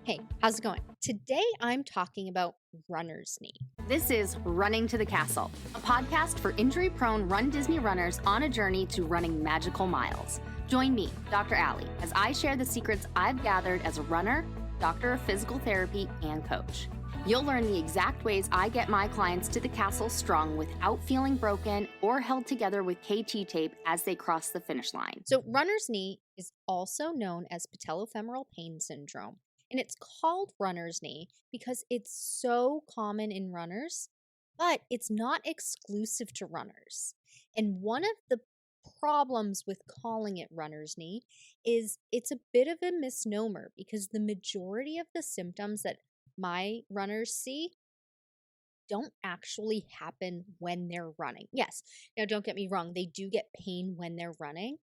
Hey, how's it going? Today I'm talking about runner's knee. This is Running to the Castle, a podcast for injury-prone RunDisney runners on a journey to running magical miles. Join me, Dr. Allie, as I share the secrets I've gathered as a runner, doctor of physical therapy, and coach. You'll learn the exact ways I get my clients to the castle strong without feeling broken or held together with KT tape as they cross the finish line. So runner's knee is also known as patellofemoral pain syndrome. And it's called runner's knee because it's so common in runners, but it's not exclusive to runners. And one of the problems with calling it runner's knee is it's a bit of a misnomer because the majority of the symptoms that my runners see don't actually happen when they're running. Yes, now don't get me wrong, they do get pain when they're running,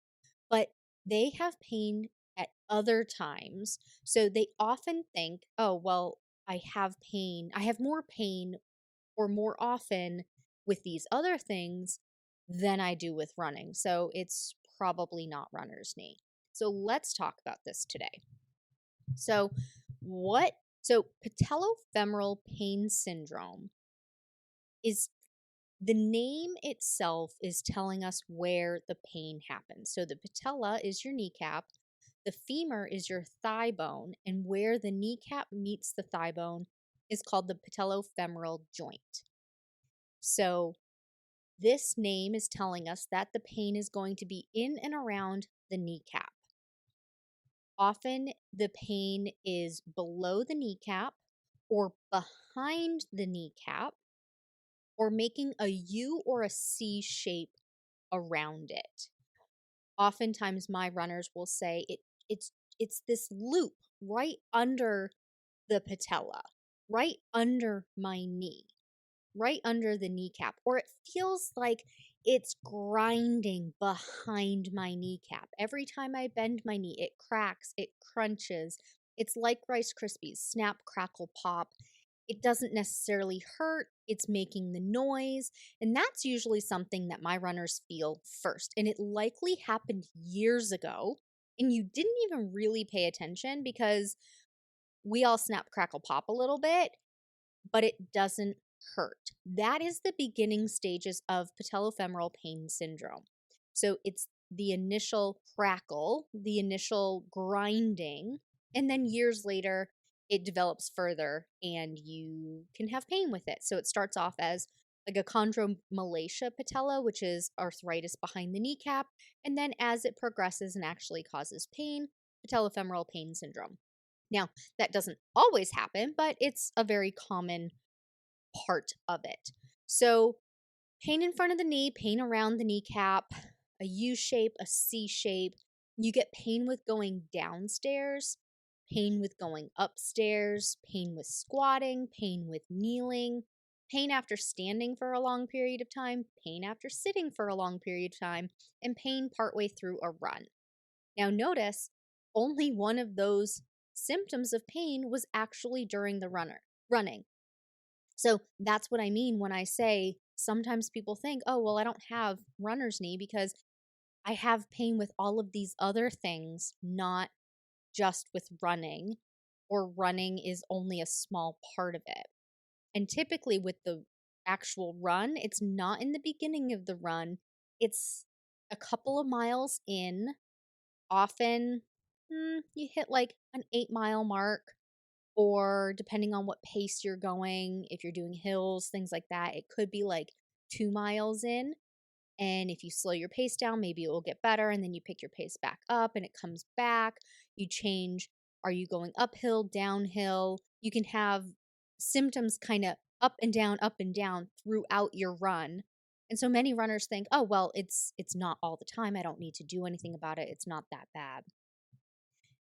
but they have pain at other times. So they often think, oh, well, I have pain. I have more pain or more often with these other things than I do with running. So it's probably not runner's knee. So let's talk about this today. So patellofemoral pain syndrome is the name itself is telling us where the pain happens. So the patella is your kneecap. The femur is your thigh bone, and where the kneecap meets the thigh bone is called the patellofemoral joint. So this name is telling us that the pain is going to be in and around the kneecap. Often the pain is below the kneecap or behind the kneecap or making a U or a C shape around it. Oftentimes my runners will say it's this loop right under the patella, right under my knee, right under the kneecap, or it feels like it's grinding behind my kneecap. Every time I bend my knee, it cracks, it crunches. It's like Rice Krispies, snap, crackle, pop. It doesn't necessarily hurt, it's making the noise, and that's usually something that my runners feel first. And it likely happened years ago, and you didn't even really pay attention because we all snap, crackle, pop a little bit, but it doesn't hurt. That is the beginning stages of patellofemoral pain syndrome. So it's the initial crackle, the initial grinding, and then years later, it develops further and you can have pain with it. So it starts off as like a chondromalacia patella, which is arthritis behind the kneecap. And then as it progresses and actually causes pain, patellofemoral pain syndrome. Now, that doesn't always happen, but it's a very common part of it. So pain in front of the knee, pain around the kneecap, a U shape, a C shape. You get pain with going downstairs, pain with going upstairs, pain with squatting, pain with kneeling, pain after standing for a long period of time, pain after sitting for a long period of time, and pain partway through a run. Now notice, only one of those symptoms of pain was actually during the running. So that's what I mean when I say sometimes people think, oh, well, I don't have runner's knee because I have pain with all of these other things, not just with running, or running is only a small part of it. And typically with the actual run, it's not in the beginning of the run. It's a couple of miles in. Often you hit like an 8-mile mark, or depending on what pace you're going, if you're doing hills, things like that, it could be like 2 miles in. And if you slow your pace down, maybe it will get better. And then you pick your pace back up and it comes back. You change. Are you going uphill, downhill? You can have symptoms kind of up and down throughout your run. And so many runners think, oh, well, it's not all the time. I don't need to do anything about it. It's not that bad.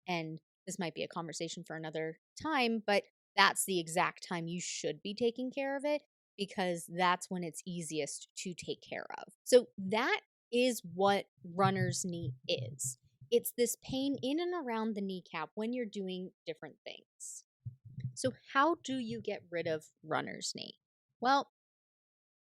And this might be a conversation for another time, but that's the exact time you should be taking care of it, because that's when it's easiest to take care of. So that is what runner's knee is. It's this pain in and around the kneecap when you're doing different things. So how do you get rid of runner's knee? Well,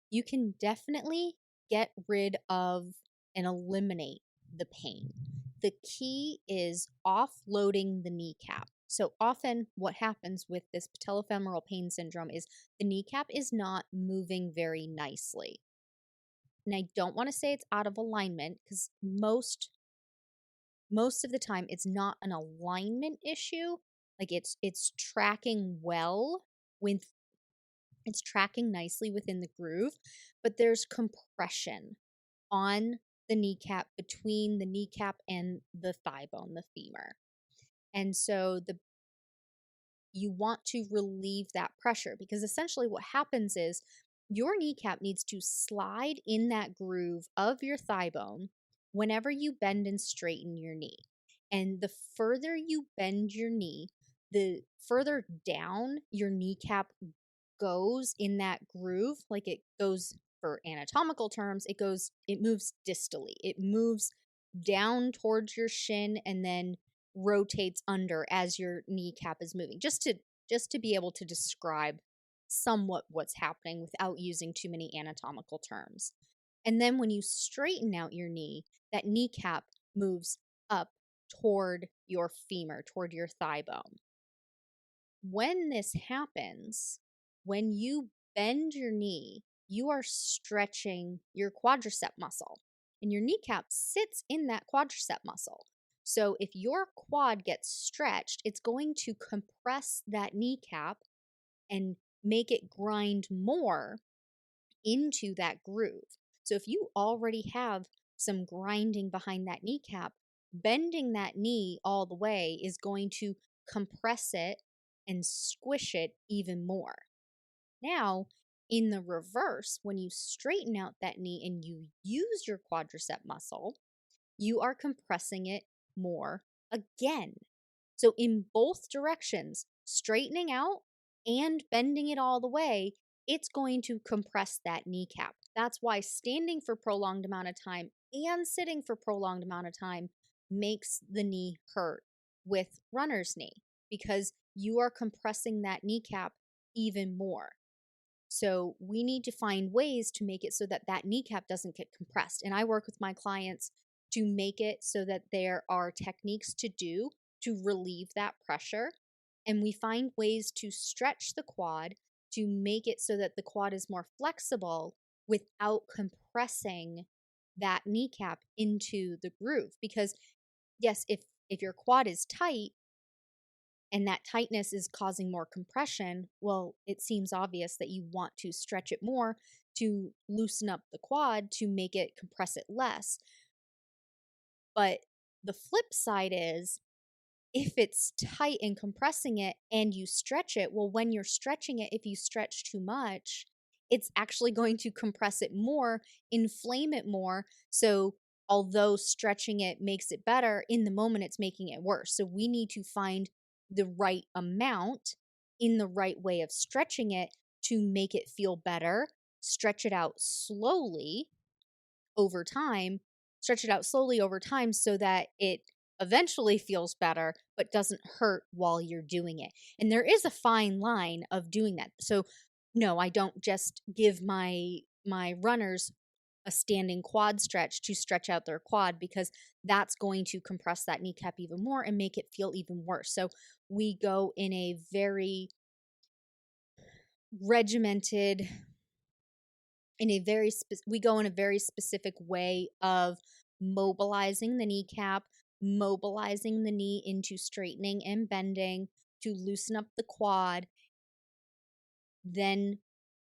you can definitely get rid of and eliminate the pain. The key is offloading the kneecap. So often what happens with this patellofemoral pain syndrome is the kneecap is not moving very nicely. And I don't want to say it's out of alignment because most of the time it's not an alignment issue. Like it's tracking well with it's tracking nicely within the groove, but there's compression on the kneecap between the kneecap and the thigh bone, the femur. And so you want to relieve that pressure because essentially what happens is your kneecap needs to slide in that groove of your thigh bone whenever you bend and straighten your knee. And the further you bend your knee, the further down your kneecap goes in that groove. Like it goes, for anatomical terms, it moves distally. It moves down towards your shin and then rotates under as your kneecap is moving. Just to be able to describe somewhat what's happening without using too many anatomical terms. And then when you straighten out your knee, that kneecap moves up toward your femur, toward your thigh bone. When this happens, when you bend your knee, you are stretching your quadricep muscle, and your kneecap sits in that quadricep muscle. So if your quad gets stretched, it's going to compress that kneecap and make it grind more into that groove. So if you already have some grinding behind that kneecap, bending that knee all the way is going to compress it and squish it even more. Now, in the reverse, when you straighten out that knee and you use your quadricep muscle, you are compressing it more again. So, in both directions, straightening out and bending it all the way, it's going to compress that kneecap. That's why standing for prolonged amount of time and sitting for prolonged amount of time makes the knee hurt with runner's knee because you are compressing that kneecap even more. So we need to find ways to make it so that that kneecap doesn't get compressed. And I work with my clients to make it so that there are techniques to do to relieve that pressure. And we find ways to stretch the quad to make it so that the quad is more flexible without compressing that kneecap into the groove. Because yes, if your quad is tight, and that tightness is causing more compression, well, it seems obvious that you want to stretch it more to loosen up the quad to make it compress it less. But the flip side is if it's tight and compressing it and you stretch it, well, when you're stretching it, if you stretch too much, it's actually going to compress it more, inflame it more. So although stretching it makes it better, in the moment it's making it worse. So we need to find the right amount in the right way of stretching it to make it feel better, stretch it out slowly over time, so that it eventually feels better but doesn't hurt while you're doing it. And there is a fine line of doing that. So no, I don't just give my runners a standing quad stretch to stretch out their quad because that's going to compress that kneecap even more and make it feel even worse. So we go in a very regimented, we go in a very specific way of mobilizing the kneecap, mobilizing the knee into straightening and bending to loosen up the quad, then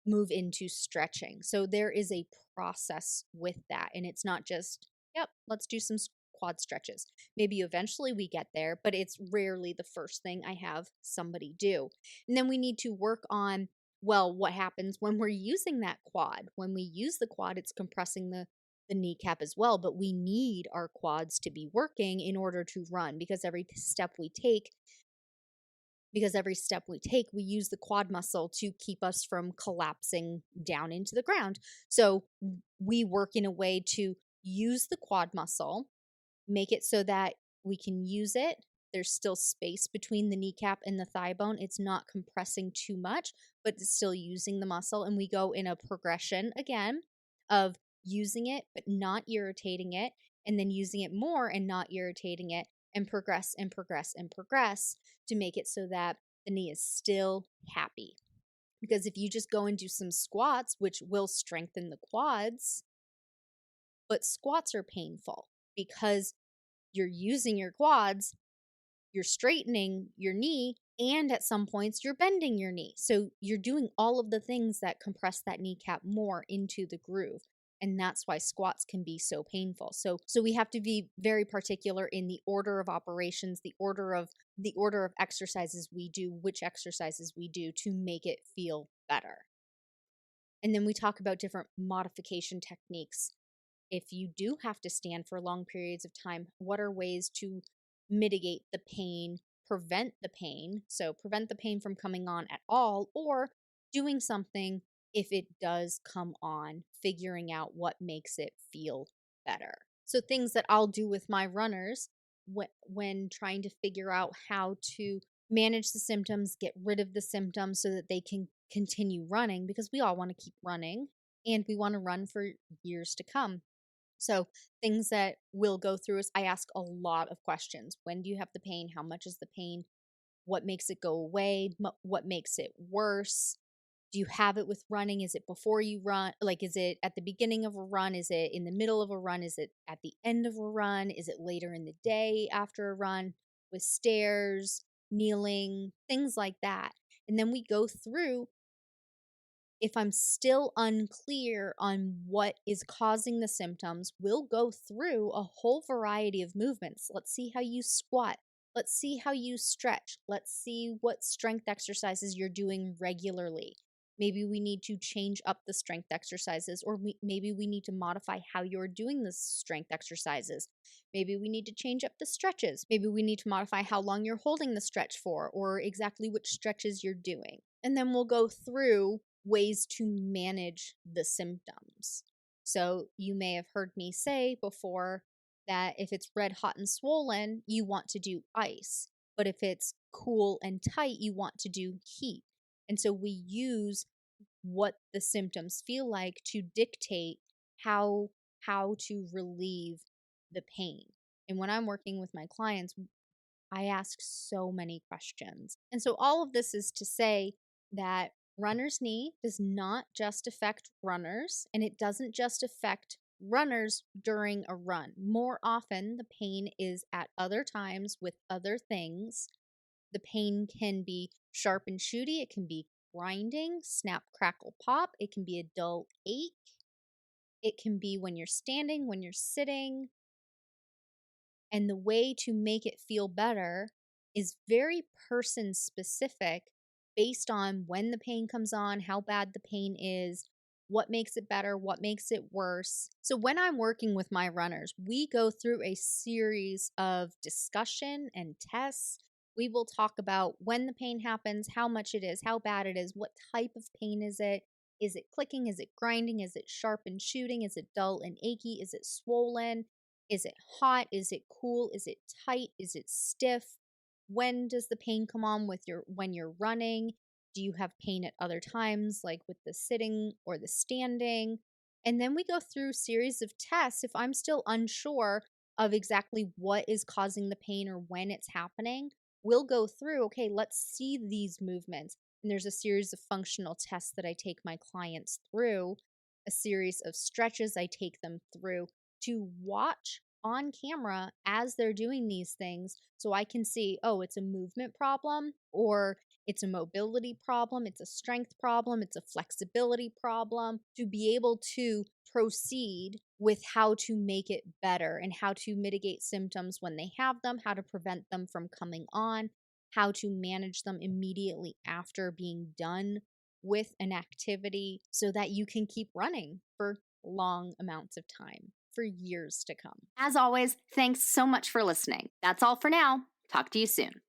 move into stretching. So there is a process with that. And it's not just, yep, let's do some quad stretches. Maybe eventually we get there, but it's rarely the first thing I have somebody do. And then we need to work on, well, what happens when we're using that quad? When we use the quad, it's compressing the kneecap as well, but we need our quads to be working in order to run because every step we take, we use the quad muscle to keep us from collapsing down into the ground. So we work in a way to use the quad muscle, make it so that we can use it. There's still space between the kneecap and the thigh bone. It's not compressing too much, but it's still using the muscle. And we go in a progression again of using it, but not irritating it, and then using it more and not irritating it. and progress and progress and progress to make it so that the knee is still happy. Because if you just go and do some squats, which will strengthen the quads, but squats are painful because you're using your quads, you're straightening your knee, and at some points you're bending your knee. So you're doing all of the things that compress that kneecap more into the groove. And that's why squats can be so painful. So we have to be very particular in the order of operations, the order of exercises we do, which exercises we do to make it feel better. And then we talk about different modification techniques. If you do have to stand for long periods of time, what are ways to mitigate the pain, prevent the pain? So prevent the pain from coming on at all, or doing something if it does come on, figuring out what makes it feel better. So things that I'll do with my runners when trying to figure out how to manage the symptoms, get rid of the symptoms so that they can continue running, because we all want to keep running and we want to run for years to come. So things that we'll go through is I ask a lot of questions. When do you have the pain? How much is the pain? What makes it go away? What makes it worse? Do you have it with running? Is it before you run? Like, is it at the beginning of a run? Is it in the middle of a run? Is it at the end of a run? Is it later in the day after a run with stairs, kneeling, things like that? And then we go through. If I'm still unclear on what is causing the symptoms, we'll go through a whole variety of movements. Let's see how you squat. Let's see how you stretch. Let's see what strength exercises you're doing regularly. Maybe we need to change up the strength exercises, or maybe we need to modify how you're doing the strength exercises. Maybe we need to change up the stretches. Maybe we need to modify how long you're holding the stretch for, or exactly which stretches you're doing. And then we'll go through ways to manage the symptoms. So you may have heard me say before that if it's red hot and swollen, you want to do ice. But if it's cool and tight, you want to do heat. And so we use what the symptoms feel like to dictate how to relieve the pain. And when I'm working with my clients, I ask so many questions. And so all of this is to say that runner's knee does not just affect runners, and it doesn't just affect runners during a run. More often, the pain is at other times with other things. The pain can be sharp and shooty. It can be grinding, snap, crackle, pop. It can be a dull ache. It can be when you're standing, when you're sitting. And the way to make it feel better is very person specific based on when the pain comes on, how bad the pain is, what makes it better, what makes it worse. So when I'm working with my runners, we go through a series of discussion and tests. We will talk about when the pain happens, how much it is, how bad it is, what type of pain is it? Is it clicking? Is it grinding? Is it sharp and shooting? Is it dull and achy? Is it swollen? Is it hot? Is it cool? Is it tight? Is it stiff? When does the pain come on when you're running? Do you have pain at other times, like with the sitting or the standing? And then we go through a series of tests. If I'm still unsure of exactly what is causing the pain or when it's happening, we'll go through, okay, let's see these movements. And there's a series of functional tests that I take my clients through, a series of stretches I take them through to watch on camera as they're doing these things, so I can see, oh, it's a movement problem, or it's a mobility problem, it's a strength problem, it's a flexibility problem, to be able to proceed with how to make it better and how to mitigate symptoms when they have them, how to prevent them from coming on, how to manage them immediately after being done with an activity so that you can keep running for long amounts of time, for years to come. As always, thanks so much for listening. That's all for now. Talk to you soon.